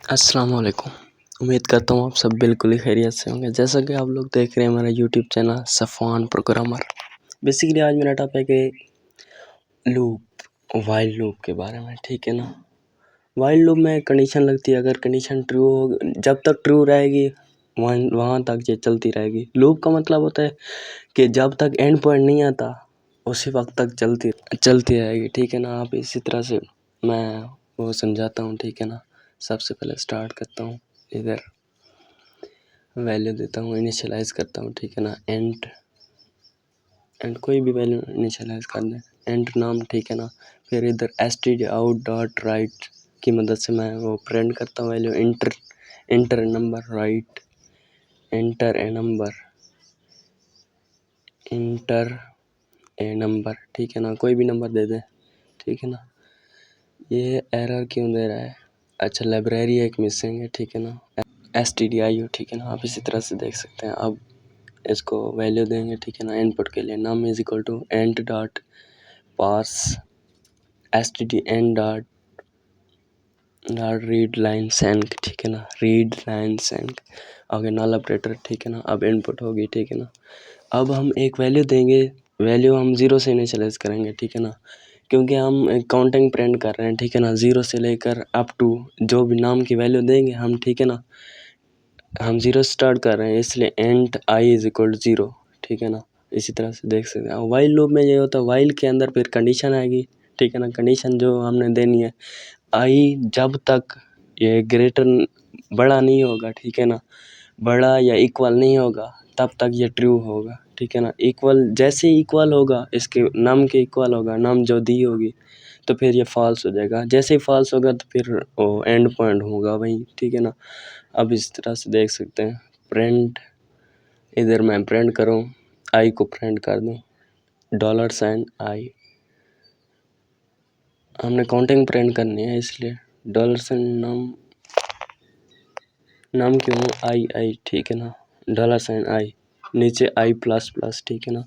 अस्सलाम वालेकुम। उम्मीद करता हूँ आप सब बिल्कुल ही खैरियत से होंगे। जैसा कि आप लोग देख रहे हैं मेरा YouTube channel Safwan programmer. Basically आज मेरा टॉपिक है लूप, वाइल लूप के बारे में, ठीक है ना। वाइल लूप में कंडीशन लगती है, अगर कंडीशन ट्रू हो, जब तक ट्रू रहेगी वहाँ तक ये चलती रहेगी। लूप का मतलब होता है कि जब तक एंड पॉइंट नहीं आता उसी वक्त तक चलती रहेगी, ठीक है ना। आप इसी तरह से मैं वो समझाता हूँ, ठीक है ना। सबसे पहले स्टार्ट करता हूँ, इधर वैल्यू देता हूँ, इनिशियलाइज़ करता हूँ, ठीक है ना। एंड कोई भी वैल्यू इनिशियलाइज़ कर दें, एंड नाम, ठीक है ना। फिर इधर stdout.write की मदद से मैं वो प्रिंट करता हूँ value. Enter number right, enter a number, ठीक है ना। कोई भी नंबर दे दें, ठीक है ना। ये एरर क्यों दे रहा है? अच्छा, लाइब्रेरी एक मिसिंग है, ठीक है ना। stdio, ठीक है ना। आप इसी तरह से देख सकते हैं। अब इसको वैल्यू देंगे, ठीक है ना। इनपुट के लिए num is equal to and dot pass stdn dot read line सेंक, ठीक है ना। रीड लाइन सेंक आगे नल ऑपरेटर, ठीक है ना। अब इनपुट होगी, ठीक है ना। अब हम एक वैल्यू देंगे, वैल्यू हम 0 से इनिशियलाइज करेंगे, ठीक है ना। क्योंकि हम काउंटिंग प्रिंट कर रहे हैं, ठीक है ना। 0 से लेकर अप टू जो भी नाम की वैल्यू देंगे हम, ठीक है ना। हम 0 स्टार्ट कर रहे हैं, इसलिए and I is equal to 0, ठीक है ना। इसी तरह से देख सकते हैं। वाइल लूप में ये होता है, वाइल के अंदर फिर कंडीशन आएगी, ठीक है ना। कंडीशन जो हमने देनी है, आई जब तक ये ग्रेटर बड़ा नहीं होगा, ठीक है ना, बड़ा या इक्वल नहीं होगा तब तक ये ट्रू होगा, ठीक है ना। इक्वल जैसे ही इक्वल होगा, इसके नम के इक्वल होगा, नम जो दी होगी, तो फिर ये फॉल्स हो जाएगा। जैसे ही फॉल्स होगा तो फिर वो एंड पॉइंट होगा वही, ठीक है ना। अब इस तरह से देख सकते हैं। प्रिंट, इधर मैं प्रिंट करूँ, आई को प्रिंट कर दूँ, $आई। हमने काउंटिंग प्रिंट करनी है, इसलिए $, नाम क्यों आई, ठीक है ना। $आई नीचे आई प्लस प्लस, ठीक है ना।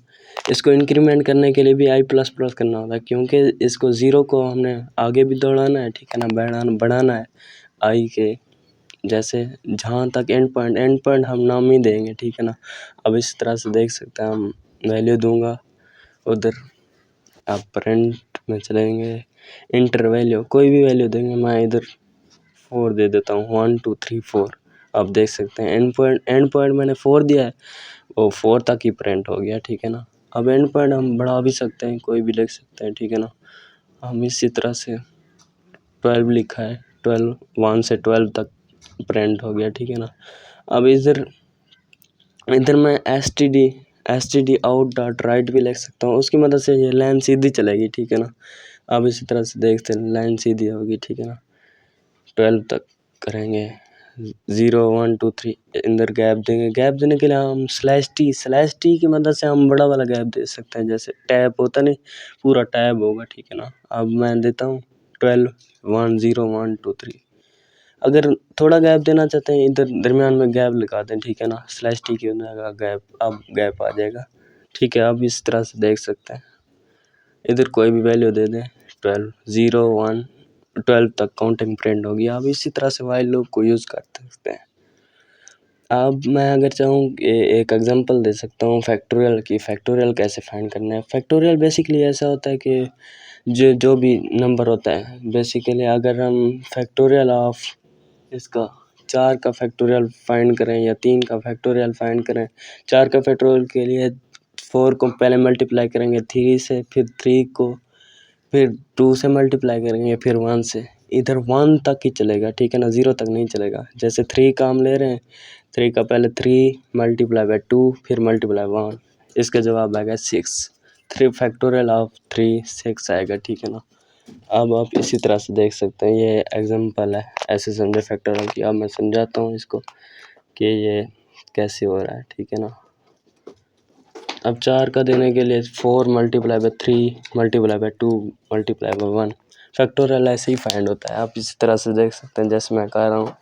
इसको इंक्रीमेंट करने के लिए भी आई प्लस प्लस करना होता है, क्योंकि इसको 0 को हमने आगे भी दौड़ाना है, ठीक है ना। बढ़ाना है आई के, जैसे जहाँ तक एंड पॉइंट हम नाम ही देंगे, ठीक है ना। अब इस तरह से देख सकते हैं। हम वैल्यू दूंगा उधर, आप प्रिंट में चलेंगे, इंटर वैल्यू कोई भी वैल्यू देंगे। मैं इधर 4 दे देता हूँ, 1 2 3 4। आप देख सकते हैं एंड पॉइंट मैंने 4 दिया है, वो 4 तक ही प्रिंट हो गया, ठीक है ना। अब एंड पॉइंट हम बढ़ा भी सकते हैं, कोई भी लिख सकते हैं, ठीक है ना। हम इसी तरह से 12 लिखा है, 12 1 से 12 तक प्रिंट हो गया, ठीक है ना। अब इधर मैं std आउट डॉट राइट भी लिख सकता हूँ, उसकी मदद से ये लाइन सीधी चलेगी, ठीक है ना। अब इसी तरह से देखते हैं, लाइन सीधी होगी, ठीक है ना। 12 तक करेंगे, 0 1 2 3 इधर गैप देंगे। गैप देने के लिए हम स्लैश टी की मदद से हम बड़ा वाला गैप दे सकते हैं, जैसे टैब होता नहीं, पूरा टैब होगा, ठीक है ना। अब मैं देता हूँ 12 1 0 1 2 3। अगर थोड़ा गैप देना चाहते हैं, इधर दरमियान में गैप लगा दें, ठीक है ना। स्लैश टी की होगा गैप, अब गैप आ जाएगा, ठीक है। अब इस तरह से देख सकते हैं, इधर कोई भी वैल्यू दे दें, 12 0 1 12 तक काउंटिंग प्रिंट होगी। आप इसी तरह से वाइल लूप को यूज़ कर सकते हैं। अब मैं अगर चाहूँ एक एग्जांपल दे सकता हूँ फैक्टोरियल की, फैक्टोरियल कैसे फाइंड करना है। फैक्टोरियल बेसिकली ऐसा होता है कि जो भी नंबर होता है, बेसिकली अगर हम फैक्टोरियल ऑफ इसका 4 का फैक्टोरियल फाइंड करें या 3 का फैक्टोरियल फाइंड करें, 4 का फैक्टोरियल के लिए 4 को पहले मल्टीप्लाई करेंगे 3 से, फिर 3 को फिर 2 से मल्टीप्लाई करेंगे, फिर 1 से। इधर 1 तक ही चलेगा, ठीक है ना, 0 तक नहीं चलेगा। जैसे 3 का हम ले रहे हैं, 3 का पहले 3 मल्टीप्लाई बाय 2 फिर मल्टीप्लाई 1, इसका जवाब आएगा 6। 3 फैक्टोरियल ऑफ 3 6 आएगा, ठीक है ना। अब आप इसी तरह से देख सकते हैं, ये एग्जांपल है, ऐसे समझे फैक्टोरियल की। अब मैं समझाता हूँ इसको कि ये कैसे हो रहा है, ठीक है ना। अब 4 का देने के लिए 4 multiply by 3 multiply by 2 multiply by 1, factorial ऐसे ही फाइंड होता है। आप इसी तरह से देख सकते हैं, जैसे मैं कह रहा हूँ।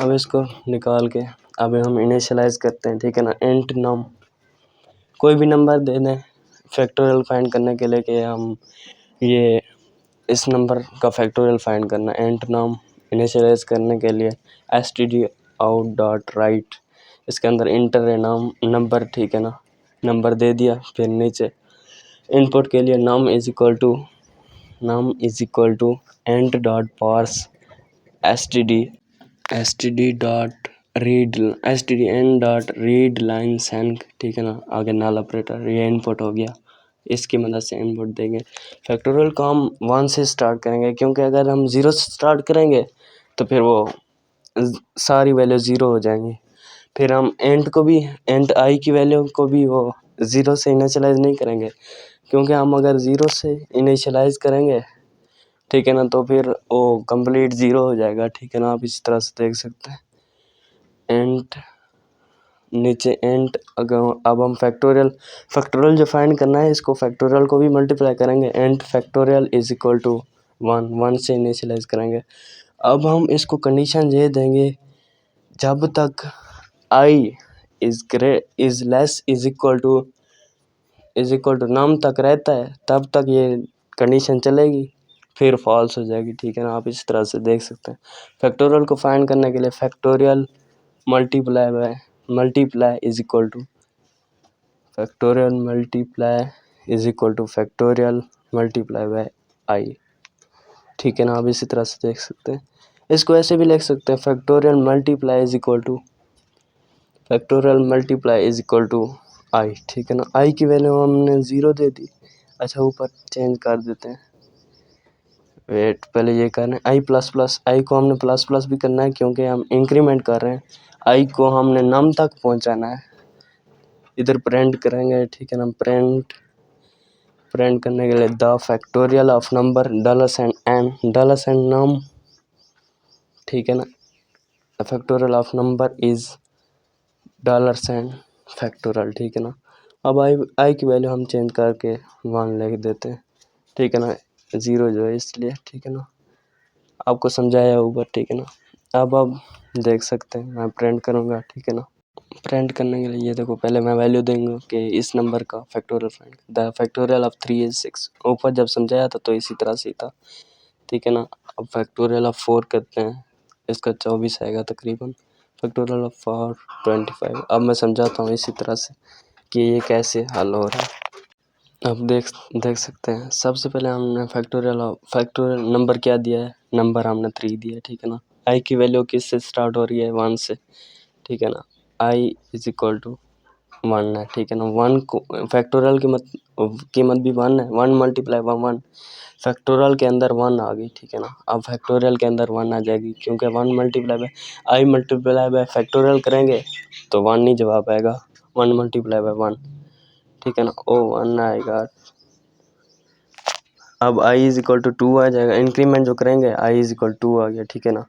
अब इसको निकाल के अब हम इनिशियलाइज़ करते हैं, ठीक है ना। इंट नम कोई भी नंबर दे दें फैक्टोरियल फाइंड करने के लिए, कि हम ये इस नंबर का फैक्टोरियल फाइंड करना। इंट नम इनिशियलाइज करने के लिए stdout.write, इसके अंदर इंटर है नाम नंबर, ठीक है ना, नंबर दे दिया। फिर नीचे इनपुट के लिए num is equal to and dot parse std line send, ठीक है ना। आगे नल ऑपरेटर, ये इनपुट हो गया, इसकी मदद से इनपुट देंगे। फैक्टोरियल को हम 1 से स्टार्ट करेंगे, क्योंकि अगर हम 0 से स्टार्ट करेंगे तो फिर वो सारी वैल्यू 0 हो जाएंगी। फिर हम एंड आई की वैल्यू को भी वो 0 से इनिशियलाइज नहीं करेंगे, क्योंकि हम अगर 0 से इनिशियलाइज करेंगे, ठीक है ना, तो फिर वो कंप्लीट 0 हो जाएगा, ठीक है ना। आप इस तरह से देख सकते हैं। एंड नीचे एंड, अगर अब हम फैक्टोरियल जो फाइंड करना है, इसको फैक्टोरियल को भी मल्टीप्लाई करेंगे। And factorial is equal to 1 से इनिशियलाइज करेंगे। अब हम इसको कंडीशन ये देंगे, जब तक I is less is equal to num तक रहता है, तब तक ये कंडीशन चलेगी, फिर फॉल्स हो जाएगी, ठीक है ना। आप इस तरह से देख सकते हैं। फैक्टोरियल को फाइंड करने के लिए factorial multiply is equal to factorial multiply by I, ठीक है ना। आप इसी तरह से देख सकते हैं। इसको ऐसे भी लिख सकते हैं, factorial multiply is equal to I, ठीक है ना। आई की वैल्यू हमने 0 दे दी। अच्छा, ऊपर चेंज कर देते हैं, वेट, पहले ये करना है आई प्लस प्लस। आई को हमने प्लस प्लस भी करना है, क्योंकि हम इंक्रीमेंट कर रहे हैं। आई को हमने नम तक पहुंचाना है, इधर प्रिंट करेंगे, ठीक है ना। प्रिंट करने के लिए the factorial of number $n, ठीक है ना। The factorial of number is $factorial, ठीक है ना। अब आई की वैल्यू हम चेंज करके 1 लिख देते हैं, ठीक है ना। 0 जो है इसलिए, ठीक है ना। आपको समझाया ऊपर, ठीक है ना। अब देख सकते हैं, मैं प्रिंट करूँगा, ठीक है ना। प्रिंट करने के लिए ये देखो, पहले मैं वैल्यू दूंगा कि इस नंबर का factorial find, the factorial of 3 is 6। ऊपर जब समझाया था तो इसी तरह से था, ठीक है ना। अब फैक्टोरियल ऑफ 4 करते हैं, इसका 24 आएगा तकरीबन। Factorial of 4 25। अब मैं समझाता हूँ इसी तरह से कि ये कैसे हल हो रहा है। अब देख सकते हैं। सबसे पहले हमने फैक्टोरियल नंबर क्या दिया है, नंबर हमने 3 दिया है, ठीक है ना। आई की वैल्यू किससे स्टार्ट हो रही है, 1 से, ठीक है ना। आई इज इक्वल टू 1 है, ठीक है ना। 1 को फैक्टोरियल कीमत भी 1 है, 1 मल्टीप्लाई बाय 1, फैक्टोरियल के अंदर 1 आ गई, ठीक है ना। अब फैक्टोरियल के अंदर 1 आ जाएगी, क्योंकि 1 multiply by I multiply by factorial करेंगे तो 1 नहीं जवाब आएगा, 1 मल्टीप्लाई बाय 1, ठीक है ना। ओ 1 आएगा। अब आई इज इक्वल टू 2 आ जाएगा, इंक्रीमेंट जो करेंगे आई इज इक्वल 2 आ गया, ठीक है ना।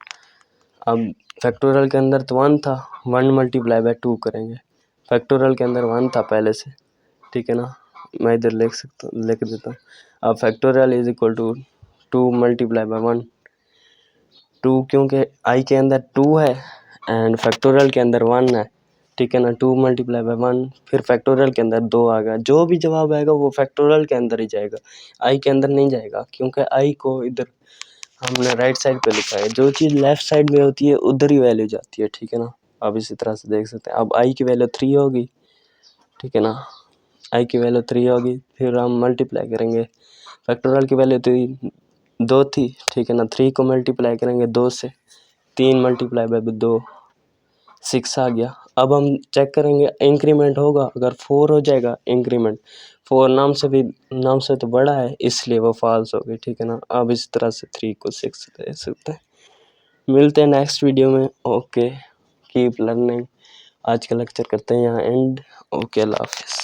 अब फैक्टोरियल के अंदर तो 1 था, 1 मल्टीप्लाई बाय 2 करेंगे, फैक्टोरियल के अंदर 1 था पहले से, ठीक है ना। मैं इधर लिख देता हूँ। अब factorial is equal to 2 multiply by 1, 2 क्योंकि आई के अंदर 2 है एंड फैक्टोरियल के अंदर 1 है, ठीक है ना। 2 मल्टीप्लाई बाय 1, फिर फैक्टोरियल के अंदर 2 आ गया। जो भी जवाब आएगा वो फैक्टोरियल के अंदर ही जाएगा, आई के अंदर नहीं जाएगा, क्योंकि आई को इधर हमने राइट साइड पे लिखा है। जो चीज़ लेफ्ट साइड में होती है उधर ही वैल्यू जाती है, ठीक है ना। आप इसी तरह से देख सकते हैं। अब आई की वैल्यू 3 होगी, ठीक है ना। आई की वैल्यू 3 होगी, फिर हम मल्टीप्लाई करेंगे। फैक्टोरियल की वैल्यू 2 थी, ठीक है ना। 3 को मल्टीप्लाई करेंगे 2 से, 3 मल्टीप्लाई बाय 2 6 आ गया। अब हम चेक करेंगे इंक्रीमेंट होगा, अगर 4 हो जाएगा इंक्रीमेंट, 4 नाम से तो बड़ा है, इसलिए वो फॉल्स हो गई, ठीक है ना। अब इस तरह से 3 को 6 दे सकते हैं। मिलते हैं नेक्स्ट वीडियो में। Okay, keep learning. आज का लेक्चर करते हैं यहाँ एंड। ओके, अल्लाह हाफिज़।